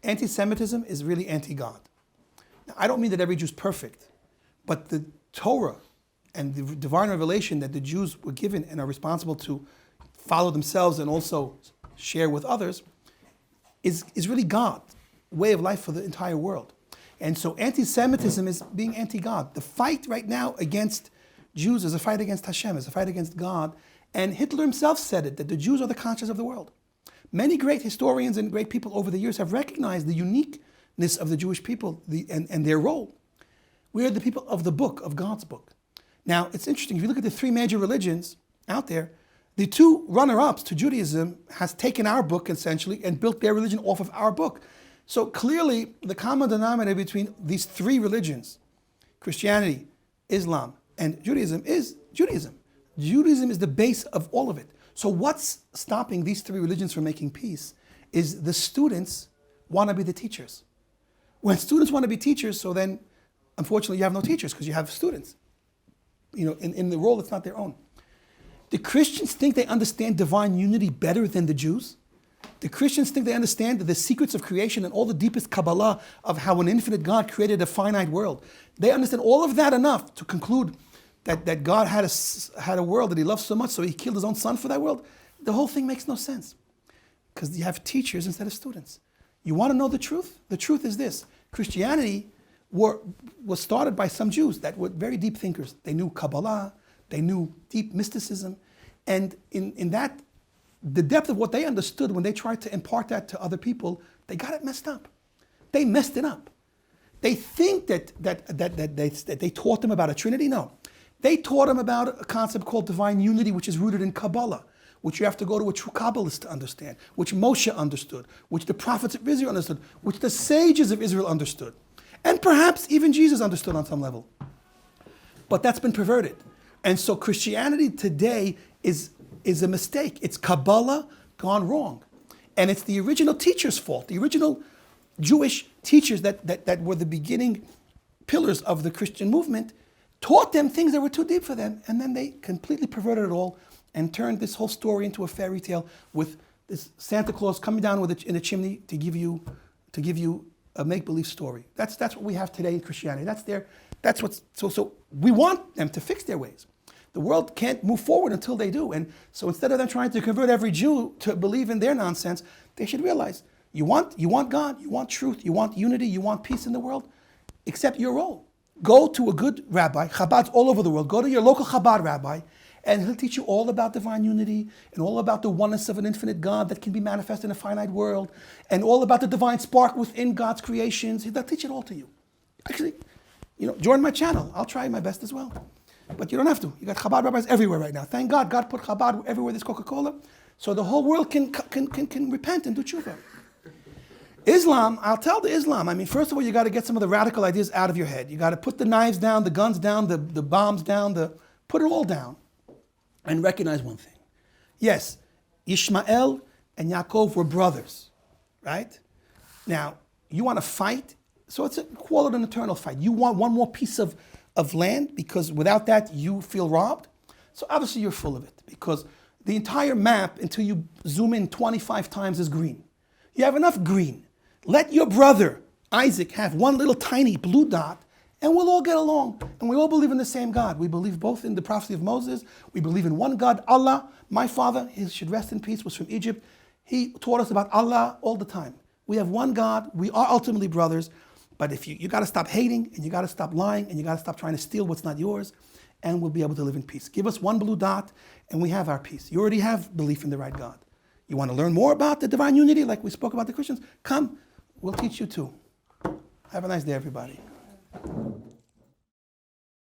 Anti-Semitism is really anti-God. Now, I don't mean that every Jew is perfect, but the Torah and the divine revelation that the Jews were given and are responsible to follow themselves and also share with others is really God's way of life for the entire world. And so anti-Semitism is being anti-God. The fight right now against Jews is a fight against Hashem, is a fight against God. And Hitler himself said it, that the Jews are the conscience of the world. Many great historians and great people over the years have recognized the uniqueness of the Jewish people and their role. We are the people of the book, of God's book. Now, it's interesting, if you look at the three major religions out there, the two runner-ups to Judaism has taken our book, essentially, and built their religion off of our book. So clearly, the common denominator between these three religions, Christianity, Islam, and Judaism, is Judaism. Judaism is the base of all of it. So what's stopping these three religions from making peace is the students want to be the teachers. When students want to be teachers, so then, unfortunately, you have no teachers because you have students. You know, in the role that's not their own. The Christians think they understand divine unity better than the Jews. The Christians think they understand the secrets of creation and all the deepest kabbalah of how an infinite God created a finite world. They understand all of that enough to conclude that God had a world that he loved so much, so he killed his own son for that world. The whole thing makes no sense because you have teachers instead of students. You want to know the truth? The truth is this. Christianity was started by some Jews that were very deep thinkers. They knew Kabbalah, they knew deep mysticism, and in that, the depth of what they understood when they tried to impart that to other people, they got it messed up. They messed it up. They think that they taught them about a Trinity. No. They taught them about a concept called divine unity, which is rooted in Kabbalah, which you have to go to a true Kabbalist to understand, which Moshe understood, which the prophets of Israel understood, which the sages of Israel understood. And perhaps even Jesus understood on some level. But that's been perverted. And so Christianity today is a mistake. It's Kabbalah gone wrong. And it's the original teacher's fault. The original Jewish teachers that were the beginning pillars of the Christian movement taught them things that were too deep for them. And then they completely perverted it all and turned this whole story into a fairy tale with this Santa Claus coming down in a chimney to give you a make-believe story. That's what we have today in Christianity. So we want them to fix their ways. The world can't move forward until they do. And so instead of them trying to convert every Jew to believe in their nonsense, they should realize, you want God, you want truth, you want unity, you want peace in the world, accept your role. Go to a good rabbi, Chabad's all over the world, go to your local Chabad rabbi, and he'll teach you all about divine unity, and all about the oneness of an infinite God that can be manifest in a finite world, and all about the divine spark within God's creations. He'll teach it all to you. Actually, join my channel. I'll try my best as well. But you don't have to. You got Chabad rabbis everywhere right now. Thank God, God put Chabad everywhere there's Coca-Cola, so the whole world can repent and do tshuva. Islam, I'll tell the Islam. I mean, first of all, you got to get some of the radical ideas out of your head. You got to put the knives down, the guns down, the bombs down, put it all down, and recognize one thing. Yes, Ishmael and Yaakov were brothers, right? Now, you want to fight, so call it an eternal fight. You want one more piece of land because without that you feel robbed. So obviously you're full of it because the entire map until you zoom in 25 times is green. You have enough green. Let your brother Isaac have one little tiny blue dot and we'll all get along. And we all believe in the same God. We believe both in the prophecy of Moses. We believe in one God, Allah. My father, he should rest in peace, was from Egypt. He taught us about Allah all the time. We have one God. We are ultimately brothers. But if you got to stop hating, and you got to stop lying, and you got to stop trying to steal what's not yours, and we'll be able to live in peace. Give us one blue dot, and we have our peace. You already have belief in the right God. You want to learn more about the divine unity, like we spoke about the Christians? Come, we'll teach you too. Have a nice day, everybody.